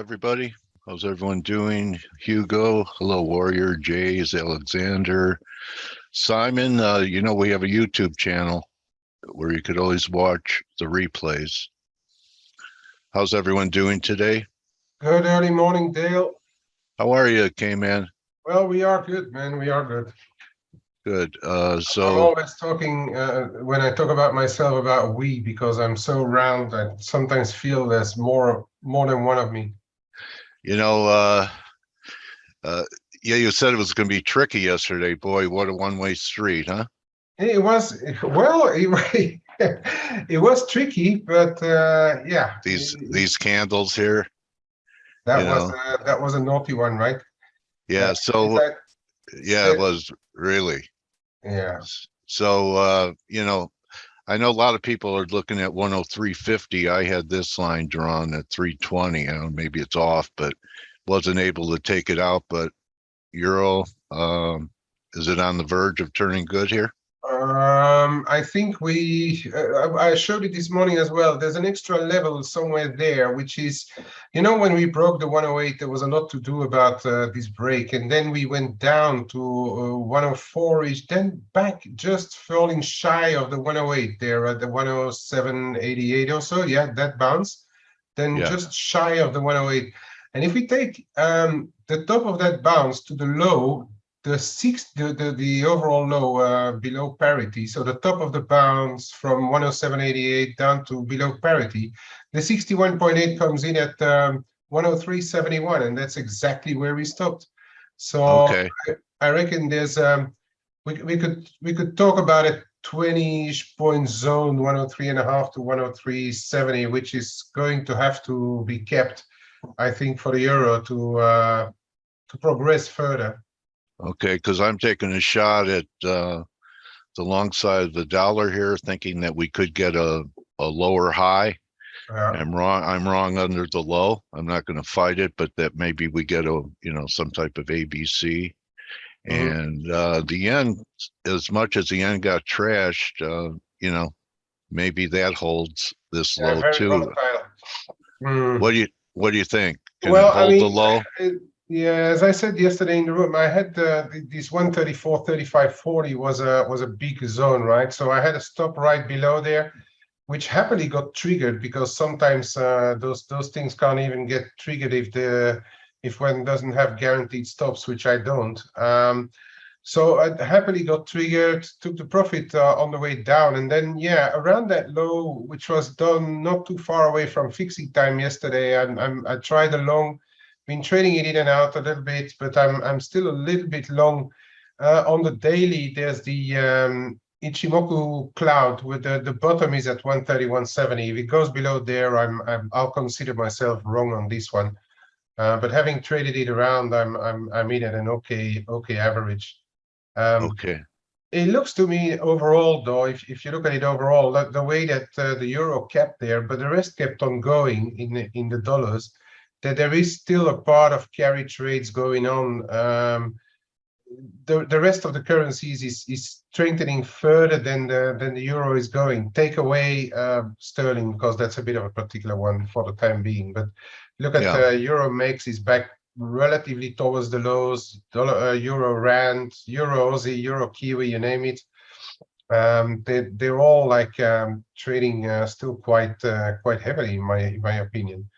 everybody. How's everyone doing? Hugo, hello, Warrior, Jays, Alexander, Simon. We have a YouTube channel where you could always watch the replays. How's everyone doing today? Good early morning, Dale. How are you, Kman? Well, we are good, man. We are good. Good. I'm always talking, when I talk about myself, about we, because I'm so round, I sometimes feel there's more than one of me. Yeah, you said it was going to be tricky yesterday. Boy, what a one-way street, huh? It was, well, it was tricky, but yeah. These candles here. That was a naughty one, right? Yeah, it was really. Yeah. So, I know a lot of people are looking at 103.50. I had this line drawn at 320. I don't know, maybe it's off, but wasn't able to take it out. But Euro, is it on the verge of turning good here? I think I showed it this morning as well. There's an extra level somewhere there, which is, when we broke the 108, there was a lot to do about this break. And then we went down to 104-ish, then back just falling shy of the 108 there at the 107.88 or so. Yeah, that bounce. Then just shy of the 108. And if we take the top of that bounce to the low, the overall low below parity, so the top of the bounce from 107.88 down to below parity, the 61.8 comes in at 103.71, and that's exactly where we stopped. So okay. I reckon there's we could talk about a 20-ish point zone, 103.5 to 103.70, which is going to have to be kept, I think, for the euro to progress further. Okay, because I'm taking a shot at the long side of the dollar here, thinking that we could get a lower high. I'm wrong under the low. I'm not going to fight it, but that maybe we get some type of ABC. And the yen, as much as the yen got trashed, maybe that holds this low too. What do you think? Can it hold the low? Yeah, as I said yesterday in the room, I had this 134, 35, 40 was a big zone, right? So I had a stop right below there, which happily got triggered, because sometimes those things can't even get triggered if one doesn't have guaranteed stops, which I don't. So I happily got triggered, took the profit on the way down, and then around that low, which was done not too far away from fixing time yesterday, I tried a long. Been trading it in and out a little bit, but I'm still a little bit long. On the daily, there's the Ichimoku cloud, with the bottom is at 130.170. If it goes below there, I'll consider myself wrong on this one. But having traded it around, I'm in at an okay average. Okay. It looks to me overall, though, if you look at it overall, the way that the euro kept there, but the rest kept on going in the dollars, that there is still a part of carry trades going on. The rest of the currencies is strengthening further than the euro is going. Take away sterling, because that's a bit of a particular one for the time being. But look at euro MEX is back relatively towards the lows. Euro rand, euro Aussie, euro kiwi, you name it. They're all like trading still quite heavily in my opinion.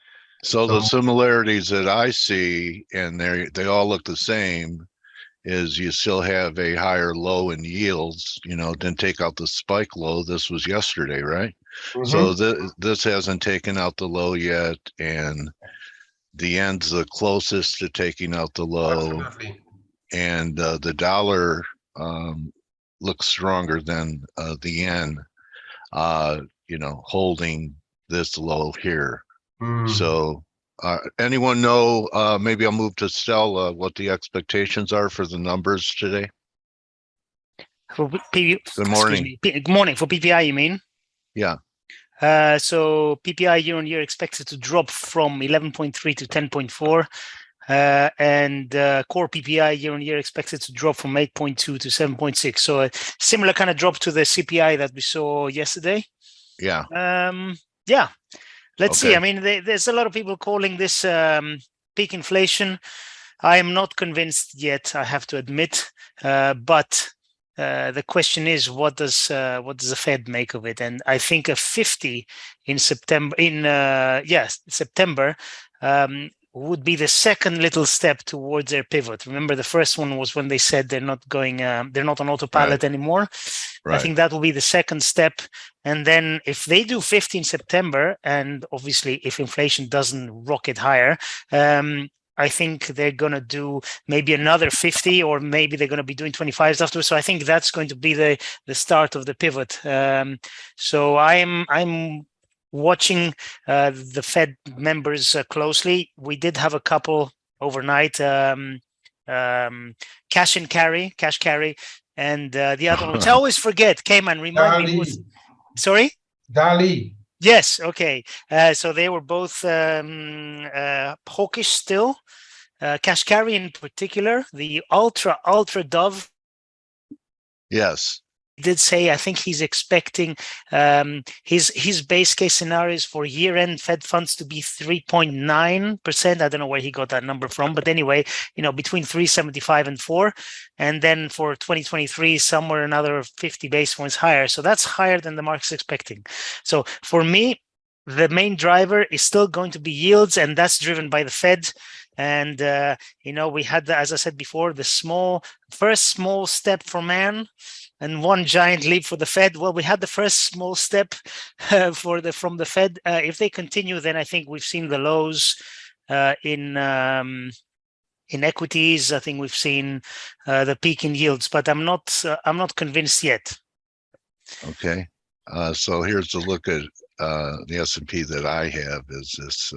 So the similarities that I see, and they all look the same, is you still have a higher low in yields, then take out the spike low. This was yesterday, right? So this hasn't taken out the low yet, and the end's the closest to taking out the low. Absolutely. And the dollar looks stronger than the yen, holding this low here. So anyone know, maybe I'll move to Stel, what the expectations are for the numbers today? Good morning. Good morning. For PPI, you mean? Yeah. So PPI year on year expected to drop from 11.3 to 10.4. And core PPI year on year expected to drop from 8.2 to 7.6. So a similar kind of drop to the CPI that we saw yesterday. Yeah. Let's see. I mean, there's a lot of people calling this peak inflation. I am not convinced yet, I have to admit. But the question is, what does the Fed make of it? And I think a 50 in September, September, would be the second little step towards their pivot. Remember, the first one was when they said they're not going, they're not on autopilot anymore. Right. I think that will be the second step. And then if they do 50 in September, and obviously if inflation doesn't rocket higher, I think they're going to do maybe another 50, or maybe they're going to be doing 25s afterwards. So I think that's going to be the start of the pivot. So I'm watching the Fed members closely. We did have a couple overnight, cash carry, and the other one, which I always forget. Kman, remind me. Sorry? Dali. Yes. Okay. So they were both hawkish still. Cash carry in particular, the ultra dove. Yes. Did say, I think he's expecting his base case scenarios for year-end Fed funds to be 3.9%. I don't know where he got that number from, but anyway, between 3.75 and 4, and then for 2023, somewhere another 50 basis points higher. So that's higher than the market's expecting. So for me, the main driver is still going to be yields, and that's driven by the Fed. And we had, as I said before, the first small step for man, and one giant leap for the Fed. Well, we had the first small step from the Fed. If they continue, then I think we've seen the lows in equities. I think we've seen the peak in yields, but I'm not convinced yet. Okay, so here's a look at the S&P that I have. Is this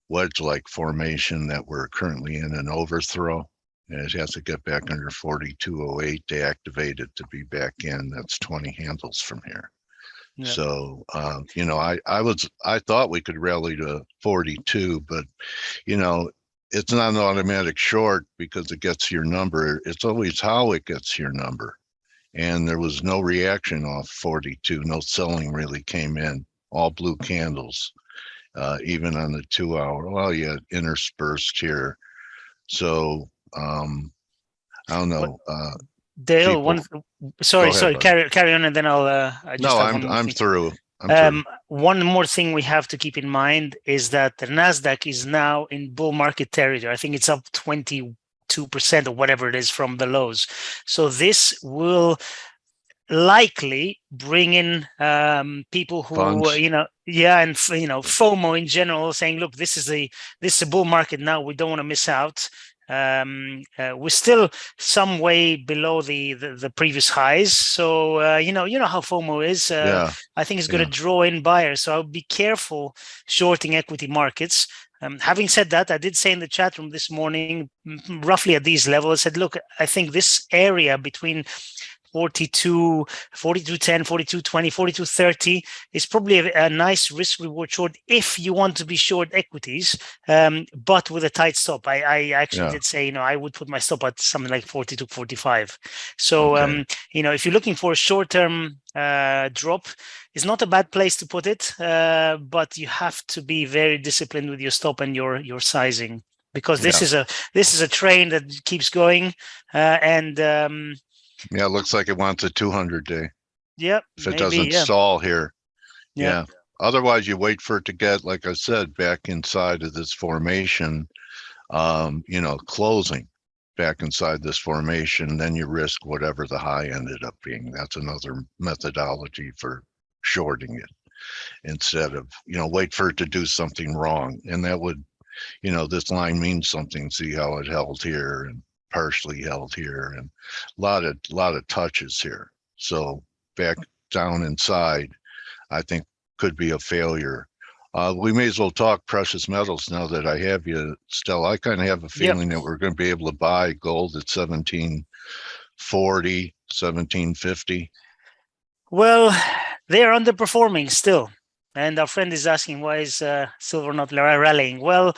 wedge-like formation that we're currently in an overthrow. And it has to get back under 4208 to activate it to be back in. That's 20 handles from here. Yeah. So, I thought we could rally to 42, but, it's not an automatic short because it gets your number. It's always how it gets your number. And there was no reaction off 42. No selling really came in, all blue candles, even on the 2 hour. Well, you had interspersed here. So, I don't know. Dale, sorry, carry on, and then I'll. I'm through. One more thing we have to keep in mind is that the Nasdaq is now in bull market territory. I think it's up 22% or whatever it is from the lows. So this will likely bring in people who funds. and FOMO in general, saying, look, this is a bull market now, we don't want to miss out. We're still some way below the previous highs, so you know how FOMO is. I think it's going to draw in buyers, so I'll be careful shorting equity markets. Having said that, I did say in the chat room this morning, roughly at these levels, I said, look, I think this area between 42, 42.10, 42.20, 42.30 is probably a nice risk reward short if you want to be short equities, but with a tight stop. I actually did say, I would put my stop at something like 42.45. So, if you're looking for a short-term drop, it's not a bad place to put it, but you have to be very disciplined with your stop and your sizing, because this is a train that keeps going, yeah, it looks like it wants a 200-day. Yep. If it doesn't stall here. Yeah. Otherwise, you wait for it to get, like I said, back inside of this formation, closing back inside this formation, then you risk whatever the high ended up being. That's another methodology for shorting it, instead of, wait for it to do something wrong. And that would, this line means something. See how it held here and partially held here, and a lot of touches here. So back down inside, I think could be a failure. We may as well talk precious metals now that I have you, Stel. I kind of have a feeling that we're going to be able to buy gold at 1740, 1750. Well, they're underperforming still, and our friend is asking, why is silver not rallying? Well,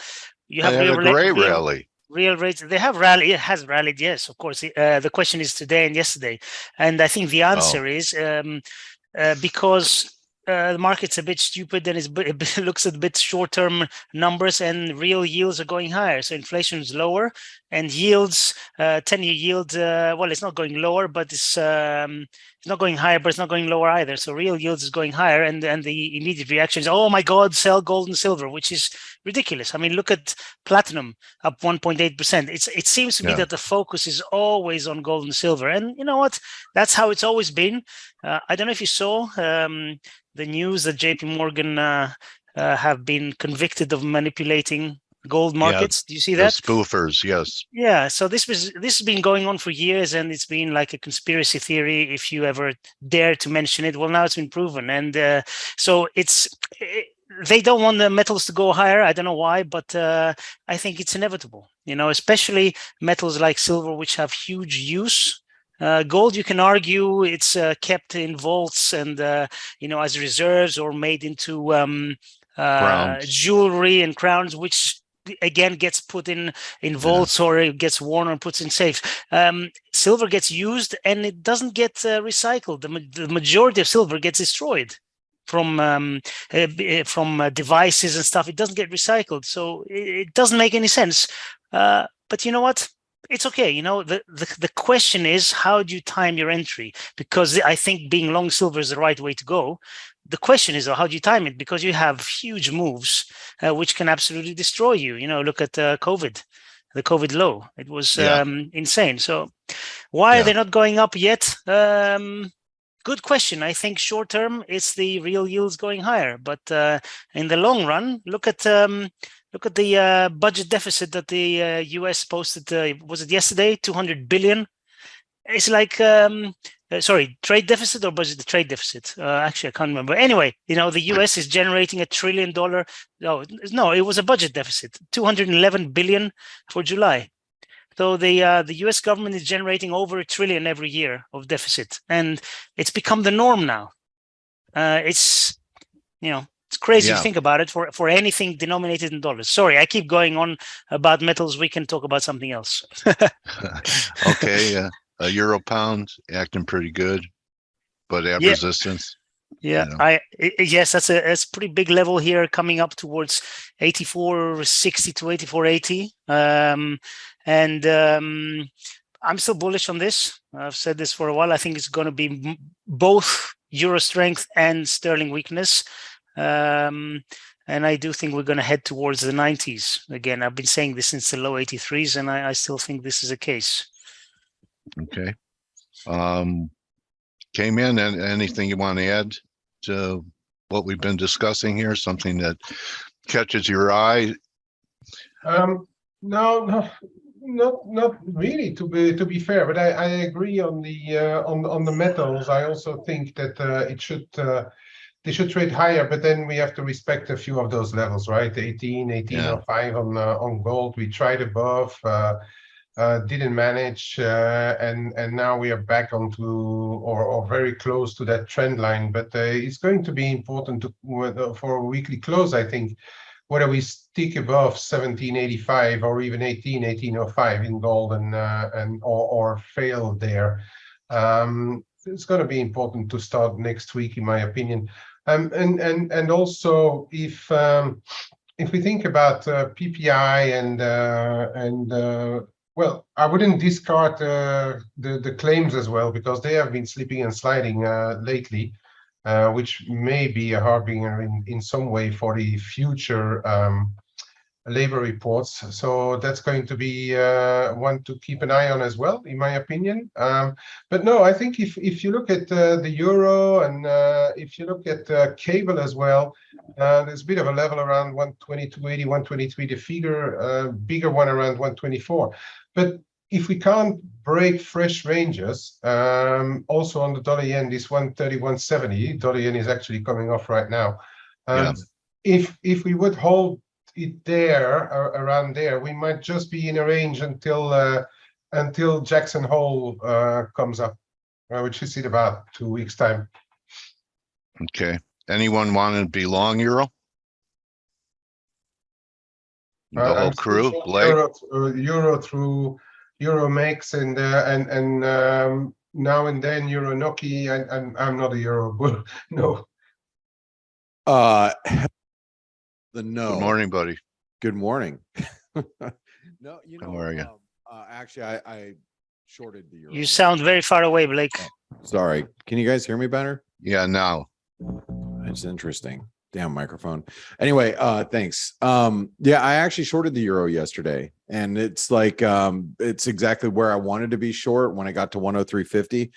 you have a great rally. Real rates, they have rallied. It has rallied, yes, of course. The question is today and yesterday, and I think the answer is because the market's a bit stupid and it looks at a bit short-term numbers, and real yields are going higher. So inflation is lower, and yields, 10-year yield, well, it's not going lower, but it's not going higher, but it's not going lower either. So real yields is going higher, and the immediate reaction is, oh my God, sell gold and silver, which is ridiculous. I mean, look at platinum up 1.8%. It seems to be that the focus is always on gold and silver, and you know what? That's how it's always been. I don't know if you saw the news that JP Morgan have been convicted of manipulating gold markets. Do you see that? The spoofers, yes. Yeah, so this has been going on for years, and it's been like a conspiracy theory if you ever dare to mention it. Well, now it's been proven, and so they don't want the metals to go higher. I don't know why, but I think it's inevitable. You know, especially metals like silver, which have huge use. Gold, you can argue it's kept in vaults and you know, as reserves or made into jewelry and crowns, which again gets put in vaults or it gets worn or puts in safes. Silver gets used and it doesn't get recycled. The majority of silver gets destroyed from devices and stuff. It doesn't get recycled, so it doesn't make any sense. But you know what? It's okay. You know, the question is, how do you time your entry? Because I think being long silver is the right way to go. The question is, how do you time it? Because you have huge moves which can absolutely destroy you. You know, look at COVID, the COVID low. It was insane. So why are they not going up yet? Good question. I think short term, it's the real yields going higher. But in the long run, look at the budget deficit that the US posted. Was it yesterday? 200 billion. It's like, sorry, trade deficit or budget trade deficit? Actually, I can't remember. Anyway, you know, the US is generating $1 trillion. No, it was a budget deficit, 211 billion for July. So the US government is generating over $1 trillion every year of deficit, and it's become the norm now. It's, you know, it's crazy to think about it for anything denominated in dollars. Sorry, I keep going on about metals. We can talk about something else. Okay, euro pound acting pretty good, but at resistance. Yeah, you know. Yes, that's a pretty big level here, coming up towards 84.60 to 84.80. And I'm still bullish on this. I've said this for a while. I think it's going to be both euro strength and sterling weakness. And I do think we're going to head towards the 90s. Again, I've been saying this since the low 83s, and I still think this is the case. Okay. Kman, and anything you want to add to what we've been discussing here? Something that catches your eye? No, not really. To be fair, but I agree on the metals. I also think that they should trade higher, but then we have to respect a few of those levels, right? 18.05 on gold. We tried above. Didn't manage, and now we are back onto or very close to that trend line. But it's going to be important for a weekly close, I think, whether we stick above 17.85 or even 18.05 in gold or fail there. It's going to be important to start next week, in my opinion. And also if we think about PPI and well, I wouldn't discard the claims as well, because they have been slipping and sliding lately, which may be a harbinger in some way for the future labor reports. So that's going to be one to keep an eye on as well, in my opinion. But no, I think if you look at the euro and if you look at cable as well, there's a bit of a level around 122.80, 123, the figure, bigger one around 124. But if we can't break fresh ranges, also on the dollar yen, this 131.70, dollar yen is actually coming off right now. If we would hold it there, around there, we might just be in a range until Jackson Hole comes up, which is in about 2 weeks' time. Okay. Anyone want to be long euro? The whole crew, euro through Euro Max and now and then Euro Noki. I'm not a euro bull. No. No. Good morning, buddy. Good morning. No, How are you? Actually, I shorted the euro. You sound very far away, Blake. Sorry. Can you guys hear me better? Yeah, now. That's interesting. Damn microphone. Anyway, thanks. Yeah, I actually shorted the euro yesterday, and it's like it's exactly where I wanted to be short when I got to 103.50. I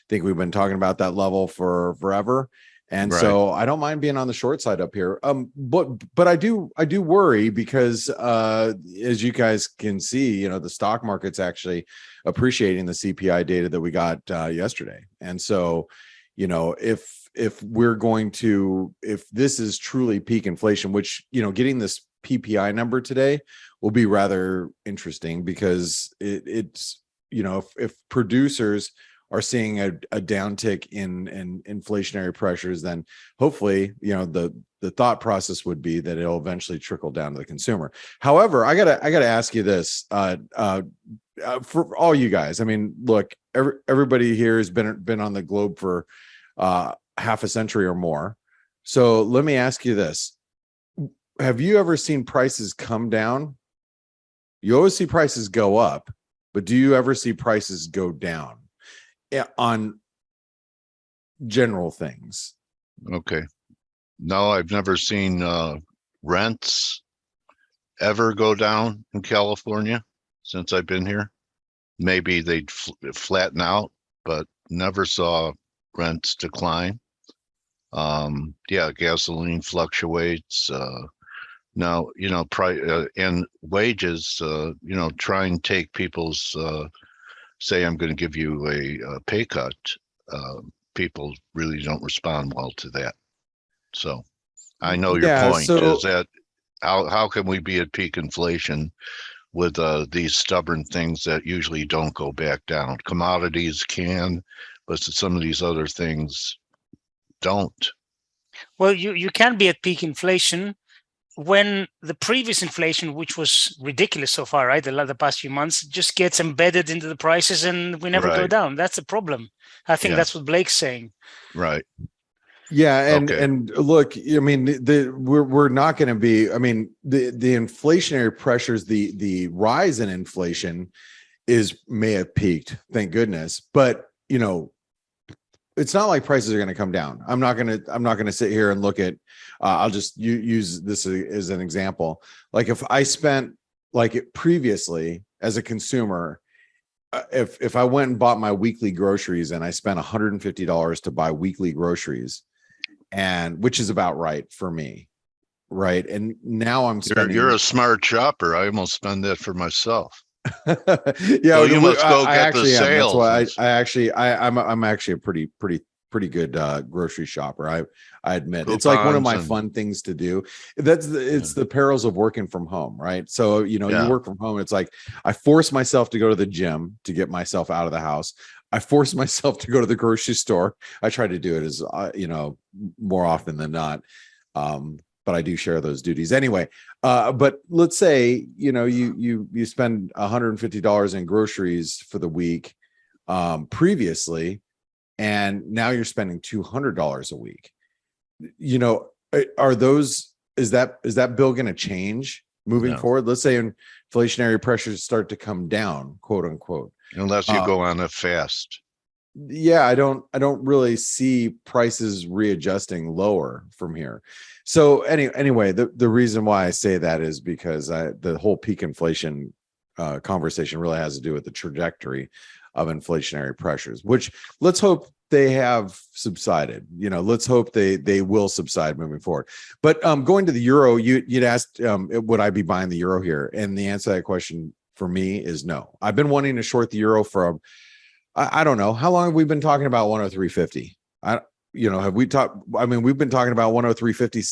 think we've been talking about that level for forever. And Right. So I don't mind being on the short side up here. But I do worry because as you guys can see, the stock market's actually appreciating the CPI data that we got yesterday. And so, if we're going to, if this is truly peak inflation, which, getting this PPI number today will be rather interesting because it's, if producers are seeing a downtick in inflationary pressures, then hopefully, the thought process would be that it'll eventually trickle down to the consumer. However, I gotta ask you this, for all you guys. I mean, look, everybody here has been on the globe for half a century or more. So let me ask you this: have you ever seen prices come down? You always see prices go up, but do you ever see prices go down on general things? Okay. No, I've never seen rents ever go down in California since I've been here. Maybe they'd flatten out, but never saw rents decline. Yeah, gasoline fluctuates. Now, and wages, try and take people's say I'm going to give you a pay cut. People really don't respond well to that. So I know your point is that how can we be at peak inflation with these stubborn things that usually don't go back down? Commodities can, but some of these other things don't. Well, you can be at peak inflation when the previous inflation, which was ridiculous so far, right? The past few months just gets embedded into the prices and we never go down. That's a problem. I think that's what Blake's saying. Right. Yeah. And look, I mean, we're not going to be, I mean, the inflationary pressures, the rise in inflation may have peaked, thank goodness. But, it's not like prices are going to come down. I'm not going to sit here and look at, I'll just use this as an example. Like if I spent like it previously as a consumer, if I went and bought my weekly groceries and I spent $150 to buy weekly groceries, and which is about right for me. Right. And now I'm spending. You're a smart shopper. I almost spend that for myself. Yeah, so you must go get the sales. That's why I'm actually a pretty good grocery shopper. I admit coupons. It's like one of my fun things to do. It's the perils of working from home, right? So you work from home. It's like I force myself to go to the gym to get myself out of the house. I force myself to go to the grocery store. I try to do it as more often than not. But I do share those duties anyway. But let's say, you spend $150 in groceries for the week previously, and now you're spending $200 a week. Is that bill going to change moving forward? Let's say inflationary pressures start to come down, quote unquote. Unless you go on a fast. Yeah, I don't really see prices readjusting lower from here. So anyway, the reason why I say that is because the whole peak inflation conversation really has to do with the trajectory of inflationary pressures, which let's hope they have subsided. Let's hope they will subside moving forward. But going to the euro, you'd asked, would I be buying the euro here? And the answer to that question for me is no. I've been wanting to short the euro for I don't know. How long have we been talking about 103.50? Have we talked? I mean, we've been talking about 103.50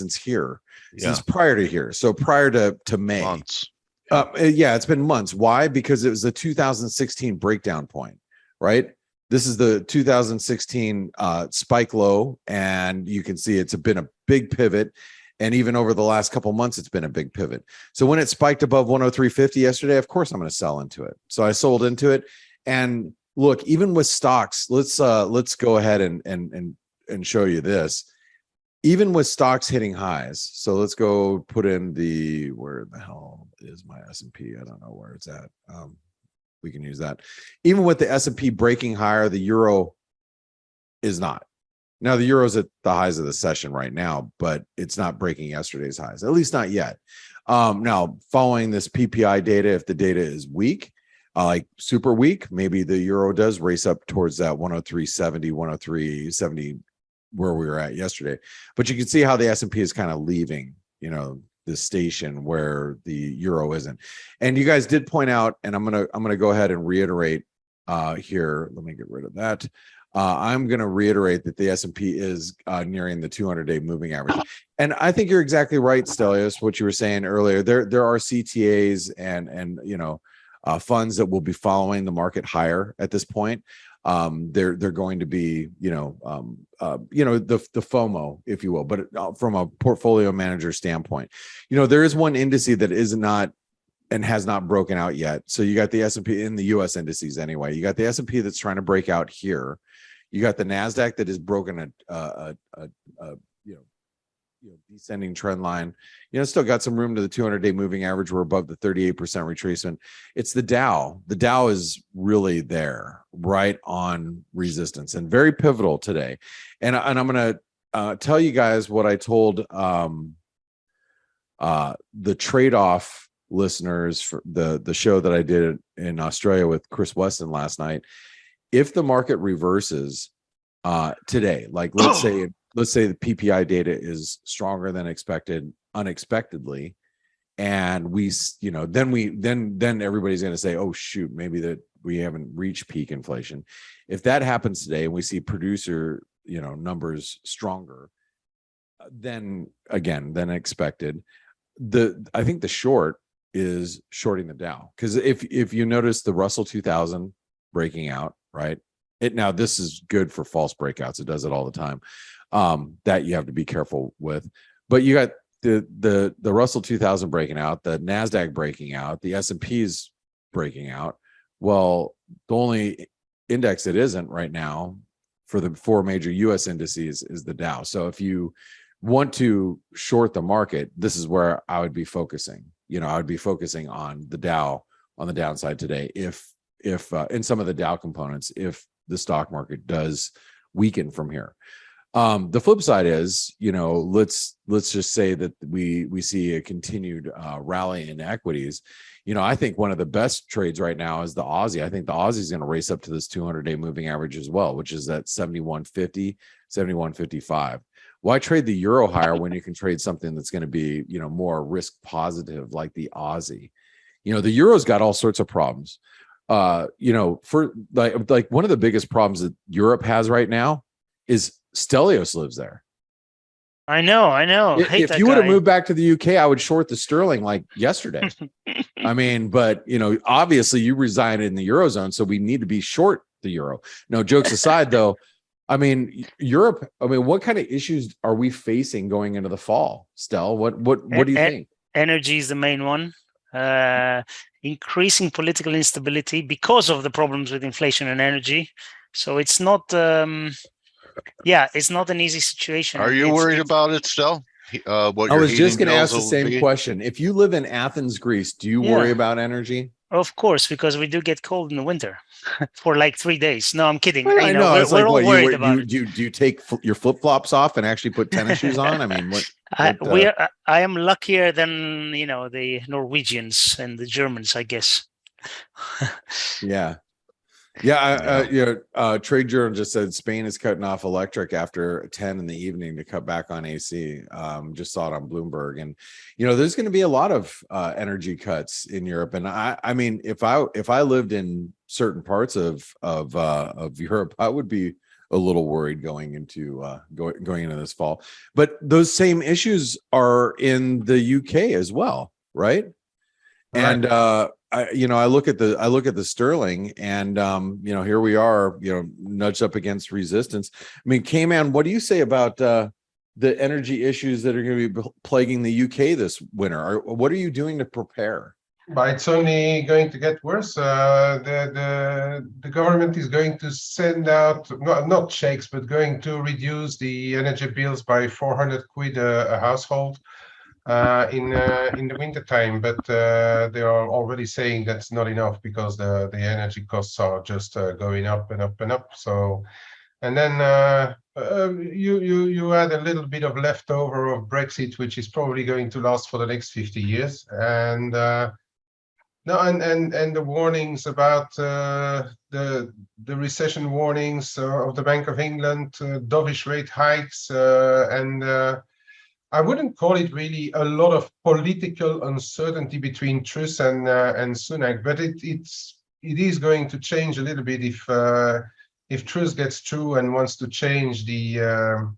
since prior to here. So prior to May. Months. It's been months. Why? Because it was the 2016 breakdown point, right? This is the 2016 spike low. And you can see it's been a big pivot. And even over the last couple months, it's been a big pivot. So when it spiked above 103.50 yesterday, of course, I'm going to sell into it. So I sold into it. And look, even with stocks, let's go ahead and show you this. even with stocks hitting highs. So let's go put in the, where the hell is my S&P? I don't know where it's at. We can use that. Even with the S&P breaking higher, the euro is not. Now the euro's at the highs of the session right now, but it's not breaking yesterday's highs, at least not yet. Now following this PPI data, if the data is weak, like super weak, maybe the euro does race up towards that 103.70, 103.70 where we were at yesterday. But you can see how the S&P is kind of leaving, you know, the station where the euro isn't. And you guys did point out, and I'm gonna go ahead and reiterate here. Let me get rid of that. I'm going to reiterate that the S&P is nearing the 200-day moving average. And I think you're exactly right, Stelios, what you were saying earlier. There are CTAs and you know, funds that will be following the market higher at this point. They're going to be, you know, the FOMO, if you will, but from a portfolio manager standpoint, you know, there is one indice that is not and has not broken out yet. So you got the S&P in the US indices anyway. You got the S&P that's trying to break out here. You got the Nasdaq that has broken a descending trend line. You know, still got some room to the 200-day moving average. We're above the 38% retracement. It's the Dow. The Dow is really there, right on resistance, and very pivotal today. And I'm going to tell you guys what I told the trade-off listeners for the show that I did in Australia with Chris Weston last night. If the market reverses today, like let's say the PPI data is stronger than expected unexpectedly, and we, you know, then everybody's going to say, oh shoot, maybe that we haven't reached peak inflation. If that happens today and we see producer, you know, numbers stronger than expected, I think the short is shorting the Dow, because if you notice the Russell 2000 breaking out, right? Now this is good for false breakouts. It does it all the time. That you have to be careful with. But you got the Russell 2000 breaking out, the Nasdaq breaking out, the S&P's breaking out. Well, the only index that isn't right now for the four major US indices is the Dow. So if you want to short the market, this is where I would be focusing. You know, I would be focusing on the Dow on the downside today. If in some of the Dow components, if the stock market does weaken from here. The flip side is, you know, let's just say that we see a continued rally in equities. You know, I think one of the best trades right now is the Aussie. I think the Aussie is going to race up to this 200-day moving average as well, which is at 71.50, 71.55. Why trade the euro higher when you can trade something that's going to be, you know, more risk positive like the Aussie? You know, the euro's got all sorts of problems. You know, for like one of the biggest problems that Europe has right now is Stelios lives there. I know. If you would have moved back to the UK, I would short the sterling like yesterday. I mean, but you know, obviously you reside in the Eurozone, so we need to be short the euro. No, jokes aside though, I mean, Europe, I mean, what kind of issues are we facing going into the fall, Stel? What do you think? Energy is the main one. Increasing political instability because of the problems with inflation and energy. So it's not, it's not an easy situation. Are you worried about it still? I was just going to ask the same question. If you live in Athens, Greece, do you worry about energy? Of course, because we do get cold in the winter for like 3 days. No, I'm kidding. I know. We're all worried about it. Do you take your flip-flops off and actually put tennis shoes on? I mean, I am luckier than, you know, the Norwegians and the Germans, I guess. Trade Journal just said Spain is cutting off electric after 10 in the evening to cut back on AC. Just saw it on Bloomberg, and you know, there's going to be a lot of energy cuts in Europe. And I mean, if I lived in certain parts of Europe, I would be a little worried going into this fall. But those same issues are in the UK as well, right? And I look at the sterling, and you know, here we are, you know, nudged up against resistance. I mean, Kman, what do you say about the energy issues that are going to be plaguing the UK this winter? What are you doing to prepare? But it's only going to get worse. The government is going to send out not checks, but going to reduce the energy bills by 400 quid a household in the winter time. But they are already saying that's not enough because the energy costs are just going up and up and up. So, and then you add a little bit of leftover of Brexit, which is probably going to last for the next 50 years, and no, and the warnings about the recession warnings of the Bank of England, dovish rate hikes, and I wouldn't call it really a lot of political uncertainty between Truss and Sunak, but it is going to change a little bit if Truss gets through and wants to change the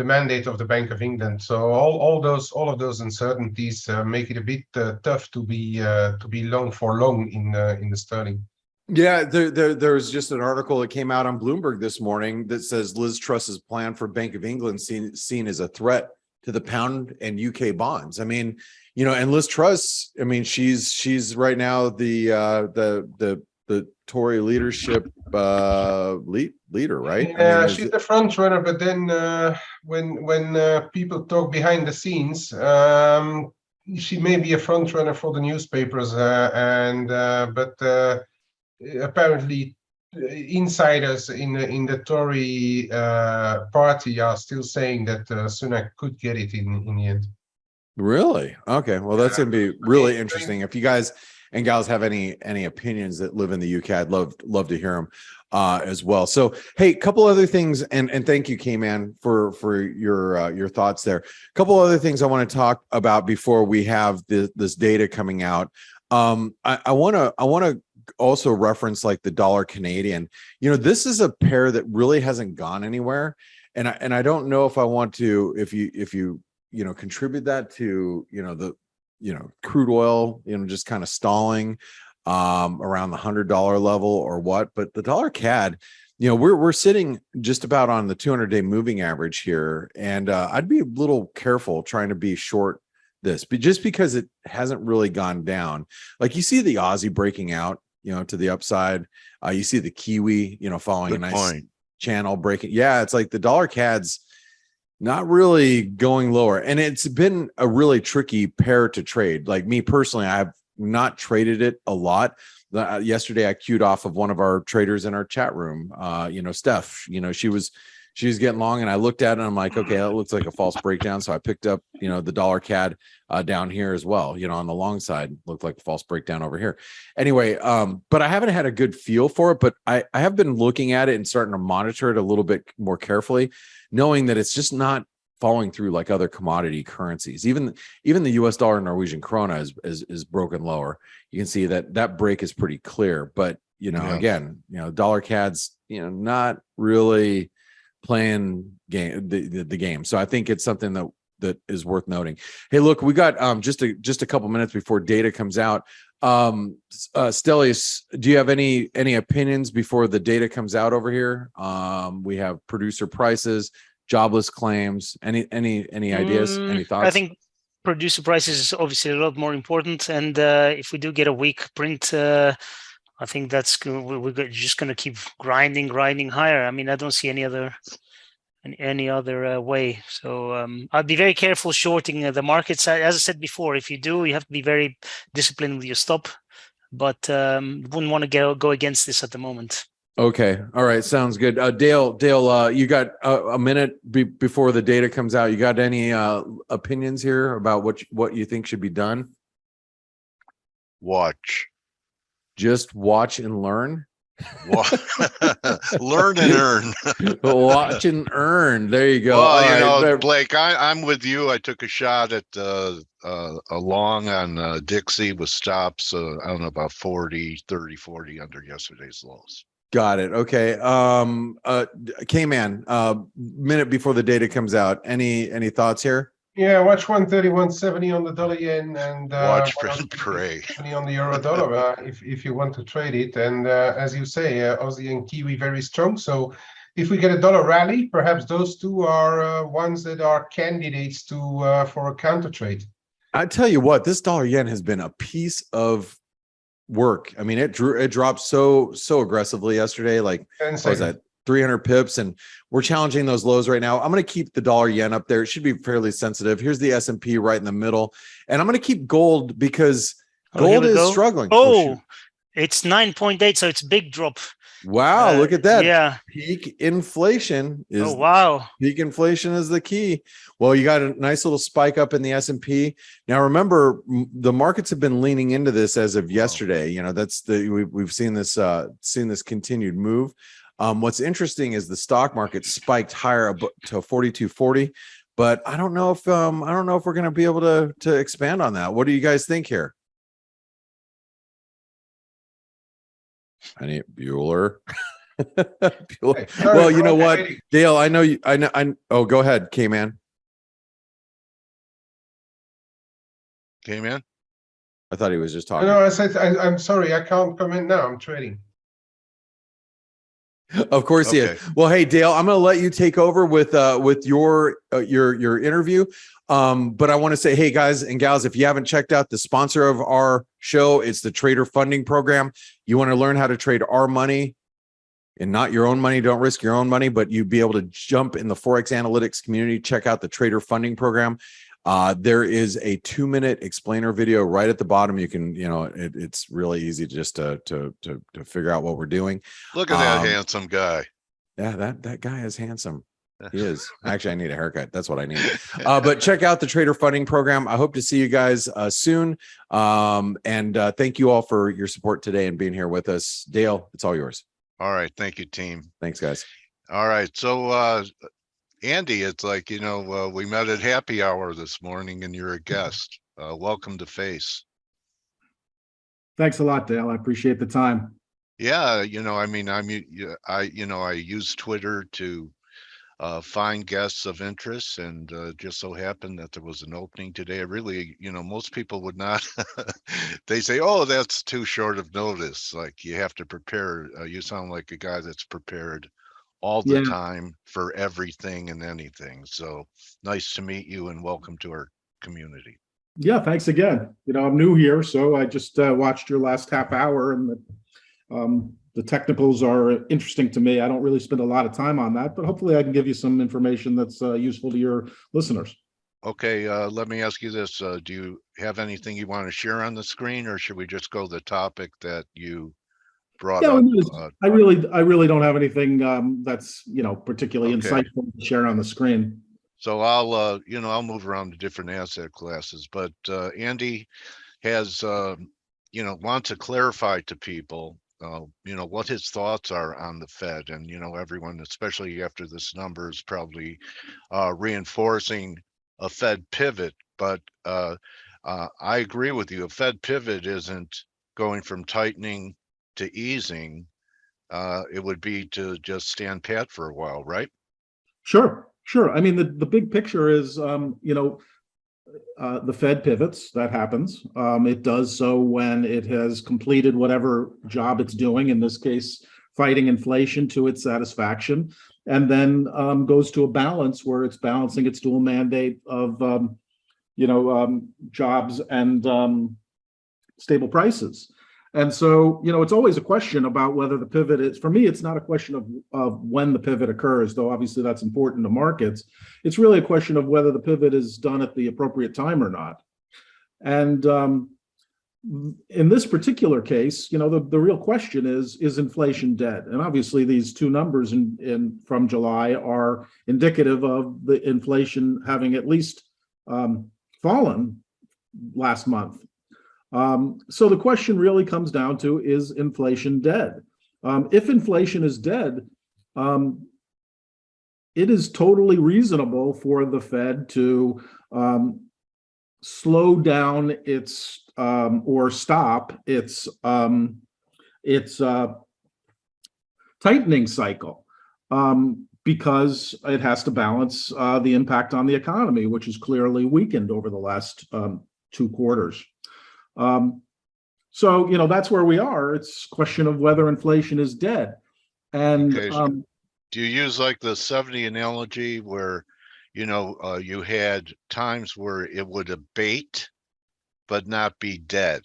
mandate of the Bank of England. So all of those uncertainties make it a bit tough to be long for long in the sterling. Yeah, there's just an article that came out on Bloomberg this morning that says Liz Truss's plan for Bank of England seen as a threat to the pound and UK bonds. I mean, you know, and Liz Truss, I mean, she's right now the Tory leadership leader, right? Yeah, I mean, she's the front runner, but then when people talk behind the scenes, she may be a front runner for the newspapers, but apparently insiders in the Tory party are still saying that Sunak could get it in the end. Really? Okay. Well, that's going to be really interesting. If you guys and gals have any opinions that live in the UK, I'd love to hear them as well. So, hey, a couple other things, and thank you, Kman, for your thoughts there. A couple other things I want to talk about before we have this data coming out. I want to also reference like the dollar Canadian. You know, this is a pair that really hasn't gone anywhere, and I don't know if I want to if you contribute that to the crude oil just kind of stalling around the $100 level or what, but the dollar CAD, we're sitting just about on the 200-day moving average here, and I'd be a little careful trying to be short this, but just because it hasn't really gone down. Like you see the Aussie breaking out to the upside, you see the Kiwi following a nice channel breaking. Yeah, it's like the dollar CAD's not really going lower, and it's been a really tricky pair to trade. Like me personally, I have not traded it a lot. Yesterday I queued off of one of our traders in our chat room, Steph. She was getting long, and I looked at it and I'm like, okay, that looks like a false breakdown. So I picked up, the dollar CAD down here as well, on the long side, looked like a false breakdown over here. Anyway, but I haven't had a good feel for it, but I have been looking at it and starting to monitor it a little bit more carefully, knowing that it's just not falling through like other commodity currencies. Even the US dollar and Norwegian krona is broken lower. You can see that break is pretty clear, but again, dollar CAD's, not really playing the game. So I think it's something that is worth noting. Hey, look, we got just a couple minutes before data comes out. Stelius, do you have any opinions before the data comes out over here? We have producer prices, jobless claims. Any ideas? Any thoughts? I think producer prices is obviously a lot more important, and if we do get a weak print, I think we're just going to keep grinding higher. I mean, I don't see any other way. So I'd be very careful shorting the markets. As I said before, if you do, you have to be very disciplined with your stop, but wouldn't want to go against this at the moment. Okay. All right. Sounds good. Dale, you got a minute before the data comes out. You got any opinions here about what you think should be done? Watch. Just watch and learn. Learn and earn. Watch and earn. There you go. Well, Blake, I'm with you. I took a shot at a long on Dixie with stops. I don't know, about 40 under yesterday's lows. Got it. Okay. Kman, minute before the data comes out. Any thoughts here? Yeah, watch 130-170 on the dollar yen, and watch and pray on the euro dollar if you want to trade it. And as you say, Aussie and Kiwi very strong. So if we get a dollar rally, perhaps those two are ones that are candidates for a counter trade. I tell you what, this dollar yen has been a piece of work. I mean, it dropped so aggressively yesterday. Like, 10 what was seconds. that? 300 pips, and we're challenging those lows right now. I'm going to keep the dollar yen up there. It should be fairly sensitive. Here's the S&P right in the middle, and I'm going to keep gold because gold is struggling. Oh, it's 9.8, so it's a big drop. Wow, look at that. Yeah. Peak inflation is peak inflation is the key. Well, you got a nice little spike up in the S&P. Now remember, the markets have been leaning into this as of yesterday. You know, that's we've seen this continued move. What's interesting is the stock market spiked higher to 4240, but I don't know if we're going to be able to expand on that. What do you guys think here? I need Bueller. Bueller. Hey, sorry, Well, you know what, waiting. Dale, I know you. Oh, go ahead, Kman. Kman? I thought he was just talking. No, I said I'm sorry, I can't comment now. I'm trading. Of course he is. Well, hey, Dale, I'm going to let you take over with your interview. But I want to say, hey, guys and gals, if you haven't checked out the sponsor of our show, it's the Trader Funding Program. You want to learn how to trade our money and not your own money. Don't risk your own money, but you'd be able to jump in the ForexAnalytix community. Check out the Trader Funding Program. There is a 2-minute explainer video right at the bottom. You can, it's really easy just to figure out what we're doing. Look at that handsome guy. Yeah, that guy is handsome. He is. Actually, I need a haircut. That's what I need. But check out the Trader Funding Program. I hope to see you guys soon. And thank you all for your support today and being here with us. Dale, it's all yours. All right. Thank you, team. Thanks, guys. All right. So, Andy, it's like, we met at happy hour this morning and you're a guest. Welcome to F.A.C.E. Thanks a lot, Dale. I appreciate the time. Yeah. I use Twitter to find guests of interest, and just so happened that there was an opening today. I really, most people would not, they say, oh, that's too short of notice. Like, you have to prepare. You sound like a guy that's prepared all the time for everything and anything. So nice to meet you and welcome to our community. Yeah, thanks again. I'm new here, so I just watched your last half hour, and the technicals are interesting to me. I don't really spend a lot of time on that, but hopefully I can give you some information that's useful to your listeners. Okay, let me ask you this. Do you have anything you want to share on the screen, or should we just go the topic that you brought up? I really don't have anything that's particularly insightful to share on the screen. So I'll move around to different asset classes, but Andy has wants to clarify to people what his thoughts are on the Fed, and everyone, especially after this number, is probably reinforcing a Fed pivot. But I agree with you. A Fed pivot isn't going from tightening to easing. It would be to just stand pat for a while, right? Sure. I mean, the big picture is, the Fed pivots. That happens. It does so when it has completed whatever job it's doing, in this case, fighting inflation to its satisfaction, and then goes to a balance where it's balancing its dual mandate of, jobs and stable prices. And so, it's always a question about whether the pivot is, for me, it's not a question of when the pivot occurs, though obviously that's important to markets. It's really a question of whether the pivot is done at the appropriate time or not. And in this particular case, the real question is inflation dead? And obviously these two numbers from July are indicative of the inflation having at least fallen last month. So the question really comes down to, is inflation dead? If inflation is dead, it is totally reasonable for the Fed to slow down its or stop its tightening cycle, because it has to balance the impact on the economy, which is clearly weakened over the last 2 quarters. So, that's where we are. It's a question of whether inflation is dead. And do you use like the 70 analogy where, you had times where it would abate but not be dead.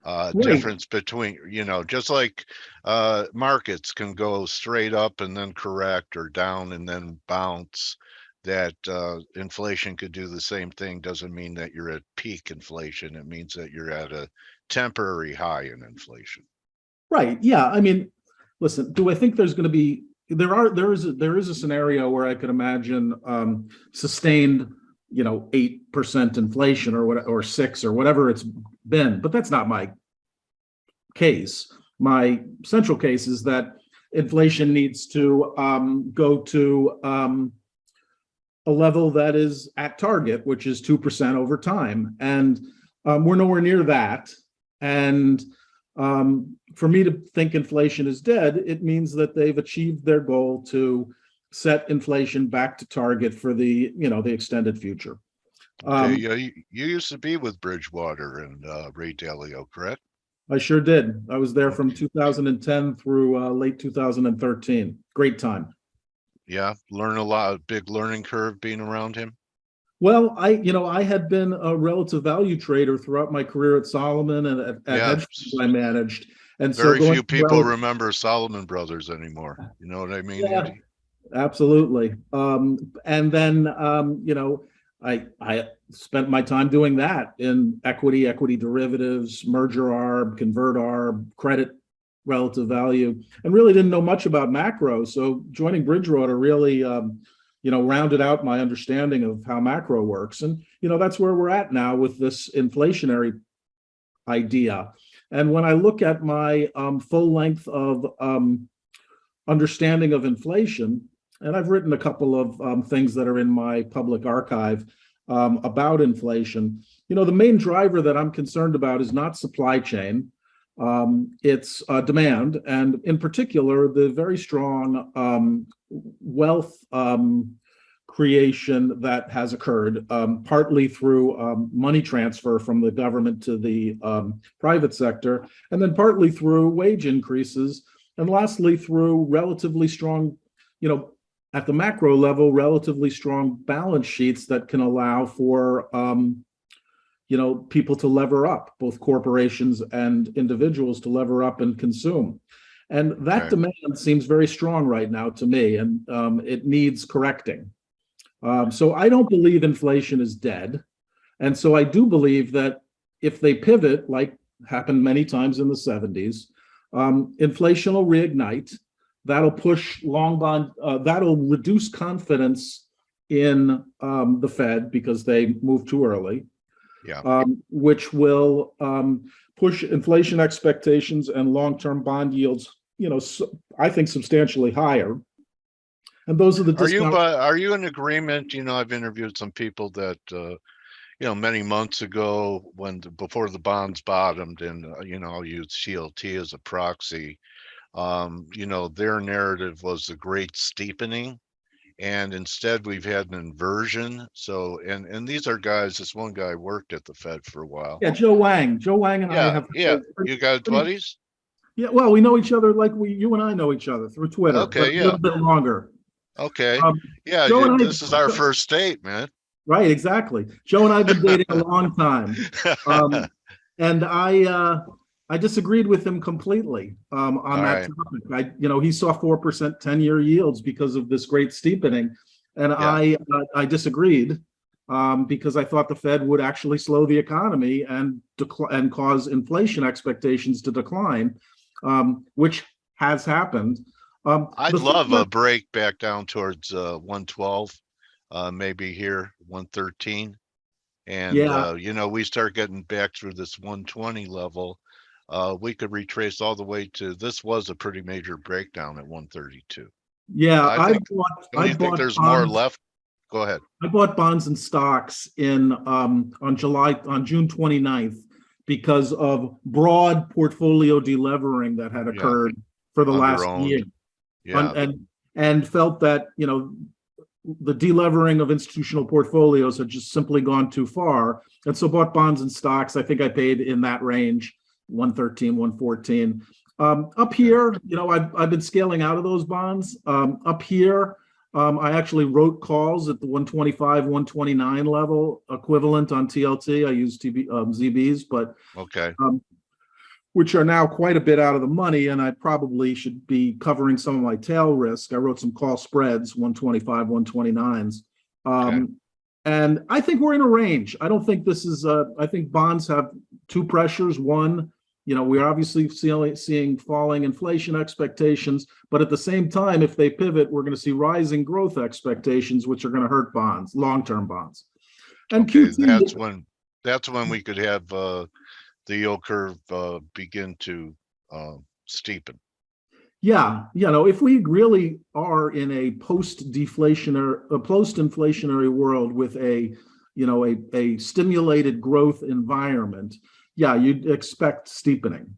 Right. Difference between, just like markets can go straight up and then correct, or down and then bounce, that inflation could do the same thing. Doesn't mean that you're at peak inflation. It means that you're at a temporary high in inflation. Right. Yeah. I mean, listen, do I think there's going to be, there is a scenario where I could imagine sustained, 8% inflation or 6 or whatever it's been, but that's not my case. My central case is that inflation needs to go to a level that is at target, which is 2% over time. And we're nowhere near that. And for me to think inflation is dead, it means that they've achieved their goal to set inflation back to target for the, the extended future. Okay, yeah, you used to be with Bridgewater and Ray Dalio, correct? I sure did. I was there from 2010 through late 2013. Great time. Yeah, learn a lot, big learning curve being around him. Well, I had been a relative value trader throughout my career at Solomon and at hedge funds I managed. And very so few people remember Solomon Brothers anymore. You know what I mean, yeah, Andy? Absolutely. And then, I spent my time doing that in equity derivatives, merger arb, convert arb, credit relative value, and really didn't know much about macro. So joining Bridgewater really, rounded out my understanding of how macro works. And, that's where we're at now with this inflationary idea. And when I look at my full length of understanding of inflation, and I've written a couple of things that are in my public archive about inflation, the main driver that I'm concerned about is not supply chain. It's demand, and in particular, the very strong wealth creation that has occurred, partly through money transfer from the government to the private sector, and then partly through wage increases, and lastly, through relatively strong, at the macro level, relatively strong balance sheets that can allow for people to lever up, both corporations and individuals to lever up and consume. And that demand seems very strong right now to me, and it needs correcting. So I don't believe inflation is dead. And so I do believe that if they pivot, like happened many times in the 70s, inflation will reignite. That'll push long bond, that'll reduce confidence in the Fed because they moved too early. Yeah. Which will push inflation expectations and long-term bond yields, I think substantially higher. And those are the discounts. Are you in agreement? I've interviewed some people that, many months ago before the bonds bottomed, and, I'll use CLT as a proxy. Their narrative was the great steepening. And instead we've had an inversion. So, and these are guys, this one guy worked at the Fed for a while. Yeah, Joe Wang and I have. Yeah. You guys buddies? Yeah, well, we know each other like you and I know each other through Twitter. Okay, a little bit longer. Okay. This is our first date, man. Right, exactly. Joe and I have been dating a long time. And I disagreed with him completely on that topic. He saw 4% 10-year yields because of this great steepening, and I disagreed because I thought the Fed would actually slow the economy and cause inflation expectations to decline, which has happened. I'd love a break back down towards 112, maybe here 113, and we start getting back through this 120 level. We could retrace all the way to, this was a pretty major breakdown at 132. Yeah, I think there's more left. Go ahead. I bought bonds and stocks on June 29th because of broad portfolio delevering that had occurred for the last year. Yeah. And felt that, the delevering of institutional portfolios had just simply gone too far. And so bought bonds and stocks. I think I paid in that range, 113, 114. Up here, I've been scaling out of those bonds. Up here, I actually wrote calls at the 125, 129 level equivalent on TLT. I use ZBs, but Okay. which are now quite a bit out of the money, and I probably should be covering some of my tail risk. I wrote some call spreads, 125, 129s. And I think we're in a range. I don't think this is, I think bonds have two pressures. One, we're obviously seeing falling inflation expectations, but at the same time, if they pivot, we're going to see rising growth expectations, which are going to hurt bonds, long-term bonds. And Okay, QT, that's when we could have the yield curve begin to steepen. yeah, if we really are in a post-inflationary world with a stimulated growth environment, yeah, you'd expect steepening.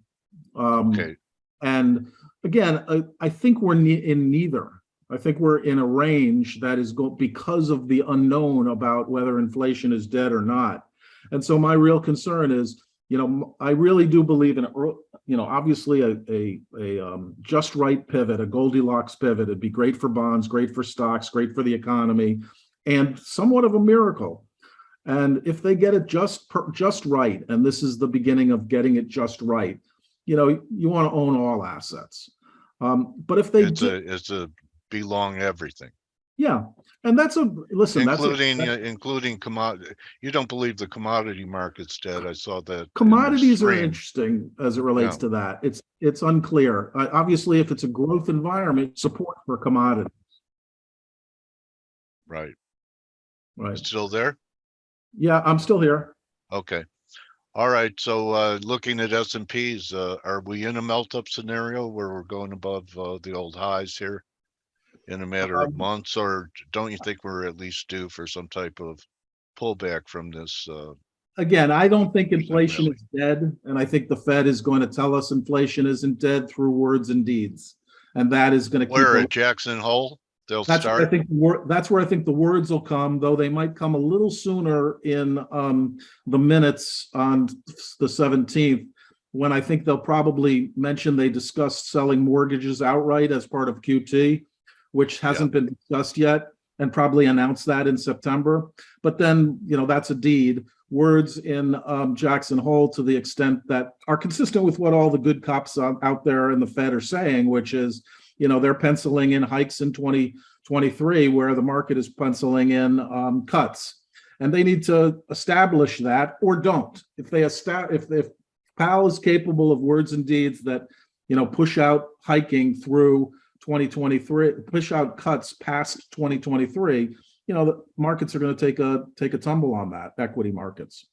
Okay. And again, I think we're in neither. I think we're in a range that is because of the unknown about whether inflation is dead or not. And so my real concern is, I really do believe in, obviously a just right pivot, a Goldilocks pivot. It'd be great for bonds, great for stocks, great for the economy, and somewhat of a miracle. And if they get it just right, and this is the beginning of getting it just right, you want to own all assets. But if they it's a belong everything. Yeah, and including commodity. You don't believe the commodity market's dead. I saw that. Commodities are interesting as it relates to that. It's unclear. Obviously, if it's a growth environment, support for commodities. Right. Right. Still there? Yeah, I'm still here. Okay. All right. So looking at S&Ps, are we in a melt-up scenario where we're going above the old highs here in a matter of months, or don't you think we're at least due for some type of pullback from this? Again, I don't think inflation is dead, and I think the Fed is going to tell us inflation isn't dead through words and deeds, and that is going to keep. Where at Jackson Hole? That's where I think the words will come, though they might come a little sooner in the minutes on the 17th, when I think they'll probably mention they discussed selling mortgages outright as part of QT, which hasn't been discussed yet, and probably announce that in September. But then, that's a deed. Words in Jackson Hole, to the extent that are consistent with what all the good cops out there in the Fed are saying, which is, they're penciling in hikes in 2023, where the market is penciling in cuts, and they need to establish that, or don't. If Powell is capable of words and deeds that push out hiking through 2023, push out cuts past 2023, the markets are going to take a tumble on that, equity markets.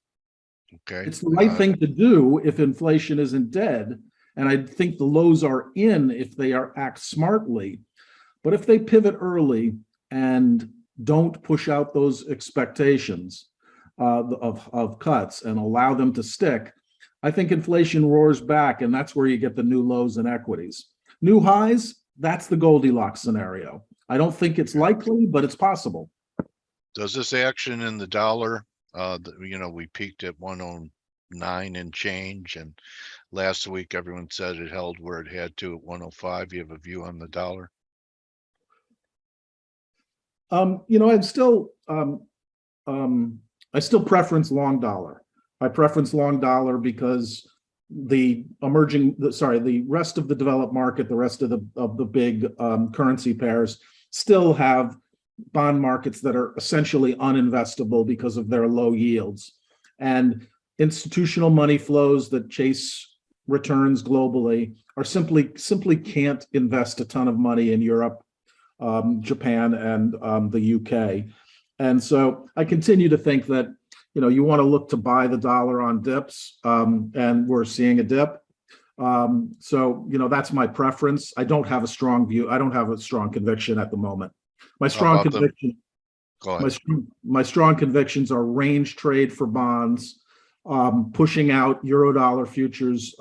Okay, it's the right thing to do if inflation isn't dead. And I think the lows are in if they act smartly. But if they pivot early and don't push out those expectations of cuts and allow them to stick, I think inflation roars back, and that's where you get the new lows in equities. New highs, that's the Goldilocks scenario. I don't think it's likely, but it's possible. Does this action in the dollar, we peaked at 109 and change, and last week everyone said it held where it had to at 105. You have a view on the dollar? I still preference long dollar. I preference long dollar because the rest of the developed market, the rest of the big currency pairs still have bond markets that are essentially uninvestable because of their low yields, and institutional money flows that chase returns globally are simply can't invest a ton of money in Europe, Japan, and the UK. And so I continue to think that you want to look to buy the dollar on dips, and we're seeing a dip. So that's my preference. I don't have a strong view. I don't have a strong conviction at the moment. My strong convictions are range trade for bonds, pushing out Eurodollar futures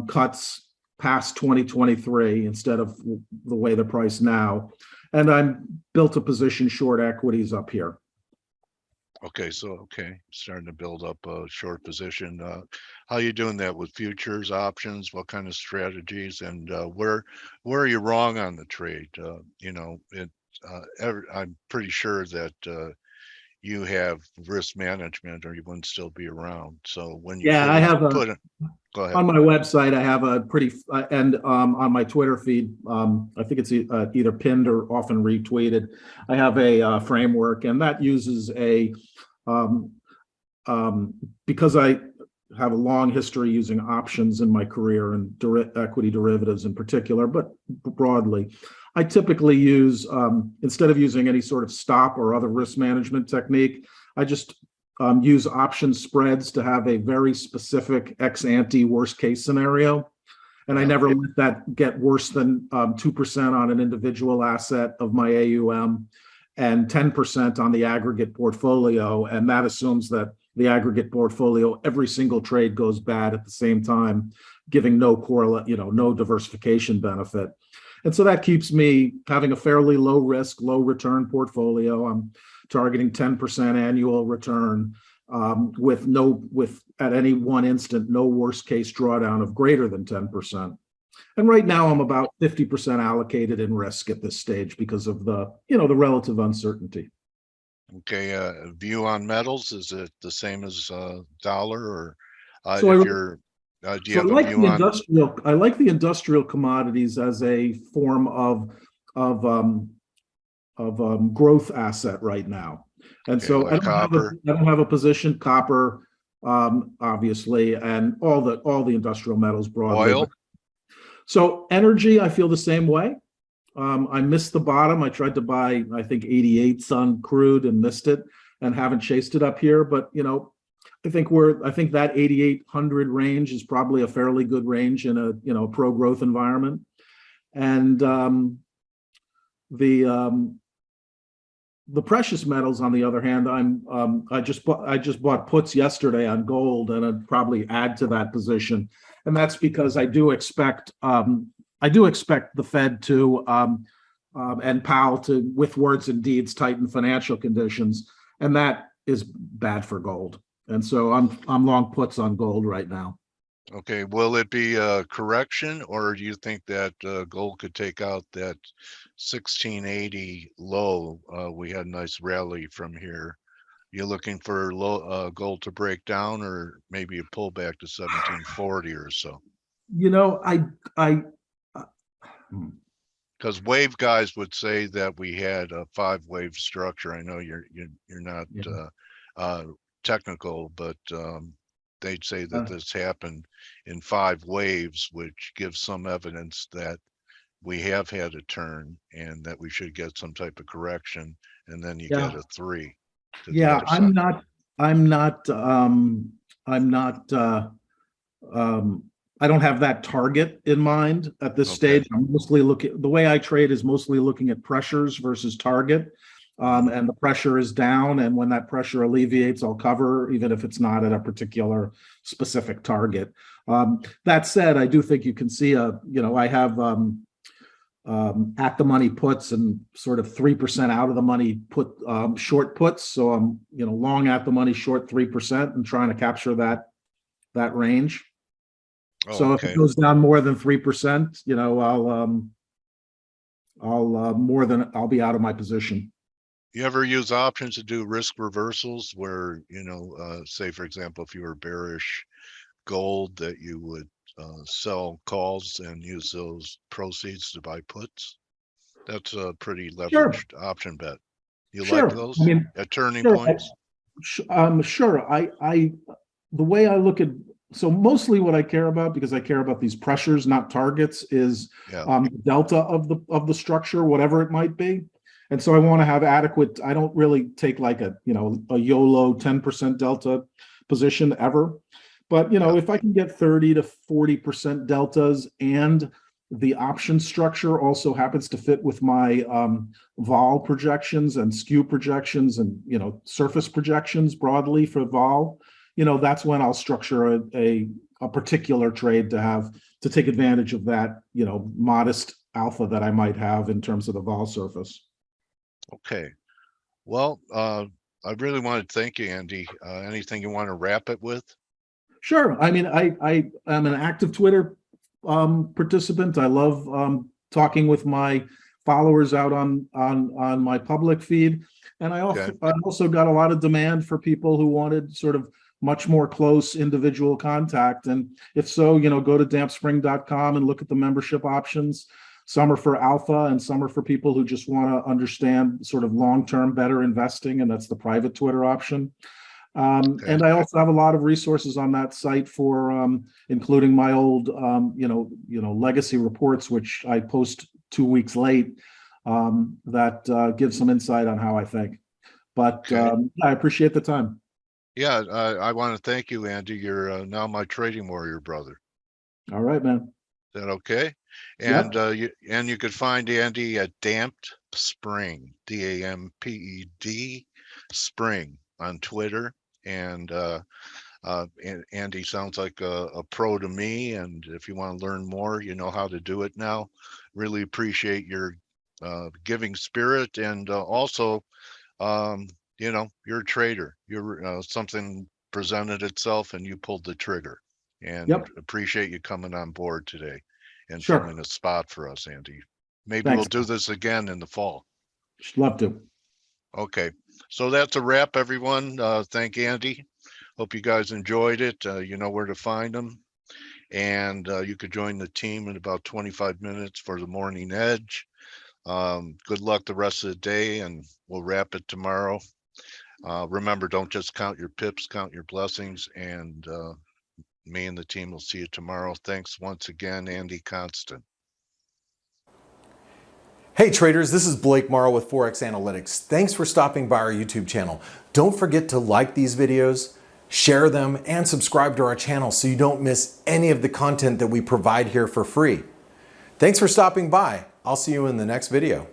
cuts past 2023 instead of the way they're priced now. And I'm built a position short equities up here. Okay, starting to build up a short position. How are you doing that with futures, options? What kind of strategies, and where are you wrong on the trade? I'm pretty sure that you have risk management, or you wouldn't still be around. So when you Yeah, I have put it, go ahead. on my website, I have a pretty, and on my Twitter feed, I think it's either pinned or often retweeted. I have a framework, and that uses a, because I have a long history using options in my career and equity derivatives in particular, but broadly, I typically use, instead of using any sort of stop or other risk management technique, I just use option spreads to have a very specific ex-ante worst case scenario. And I never let that get worse than 2% on an individual asset of my AUM and 10% on the aggregate portfolio. And that assumes that the aggregate portfolio, every single trade goes bad at the same time, giving no correlate, no diversification benefit. And so that keeps me having a fairly low risk, low return portfolio. I'm targeting 10% annual return with at any one instant, no worst case drawdown of greater than 10%. And right now I'm about 50% allocated in risk at this stage because of the relative uncertainty. Okay, view on metals, is it the same as dollar, or So if you're do you have a view on? I like the industrial commodities as a form of growth asset right now. And Okay, so like I don't have a position, copper, obviously, and all the industrial metals broadly. Oil? So energy, I feel the same way. I missed the bottom. I tried to buy, I think, 88s on crude and missed it, and haven't chased it up here. But I think that 8,800 range is probably a fairly good range in a pro-growth environment. And the precious metals, on the other hand, I just bought puts yesterday on gold, and I'd probably add to that position. And that's because I do expect the Fed to and Powell to, with words and deeds, tighten financial conditions, and that is bad for gold. And so I'm long puts on gold right now. Okay, will it be a correction, or do you think that gold could take out that 1680 low? We had a nice rally from here. You're looking for low gold to break down, or maybe a pullback to 1740 or so? Because wave guys would say that we had a 5-wave structure. I know you're not technical, but they'd say that this happened in 5 waves, which gives some evidence that we have had a turn and that we should get some type of correction, and then you get a 3. Yeah, I'm not I don't have that target in mind at this stage. I'm mostly the way I trade is mostly looking at pressures versus target. And the pressure is down, and when that pressure alleviates, I'll cover, even if it's not at a particular specific target. That said, I do think you can see I have at the money puts and sort of 3% out of the money put short puts. So I'm long at the money, short 3%, and trying to capture that range. So if it goes down more than 3%, I'll be out of my position. You ever use options to do risk reversals where, say, for example, if you were bearish gold, that you would sell calls and use those proceeds to buy puts? That's a pretty leveraged option bet. You like those at turning points? Sure. The way I look at, so mostly what I care about, because I care about these pressures, not targets, is delta of the structure, whatever it might be. And so I want to have adequate, I don't really take like a YOLO 10% delta position ever. But, if I can get 30 to 40% deltas, and the option structure also happens to fit with my vol projections and skew projections and, surface projections broadly for vol, that's when I'll structure a particular trade to take advantage of that, modest alpha that I might have in terms of the vol surface. Okay. Well, I really want to thank you, Andy. Anything you want to wrap it with? Sure. I mean, I am an active Twitter participant. I love talking with my followers out on my public feed. And I also got a lot of demand for people who wanted sort of much more close individual contact. And if so, go to dampspring.com and look at the membership options. Some are for alpha and some are for people who just want to understand sort of long-term better investing, and that's the private Twitter option. And I also have a lot of resources on that site for including my old legacy reports, which I post 2 weeks late, that give some insight on how I think. But I appreciate the time. Yeah, I want to thank you, Andy. You're now my trading warrior, brother. All right, man. Is that okay? And you could find Andy at Damped Spring, DAMPED Spring on Twitter. And Andy sounds like a pro to me. And if you want to learn more, you know how to do it now. Really appreciate your giving spirit, and also, you're a trader. You're something presented itself, and you pulled the trigger. And appreciate you coming on board today and filling a spot for us, Andy. Maybe we'll do this again in the fall. Love to. Okay, so that's a wrap, everyone. Thank Andy. Hope you guys enjoyed it. You know where to find them. And you could join the team in about 25 minutes for the morning edge. Good luck the rest of the day, and we'll wrap it tomorrow. Remember, don't just count your pips, count your blessings, and me and the team will see you tomorrow. Thanks once again, Andy Constant. Hey traders, this is Blake Morrow with ForexAnalytix. Thanks for stopping by our YouTube channel. Don't forget to like these videos, share them, and subscribe to our channel so you don't miss any of the content that we provide here for free. Thanks for stopping by. I'll see you in the next video.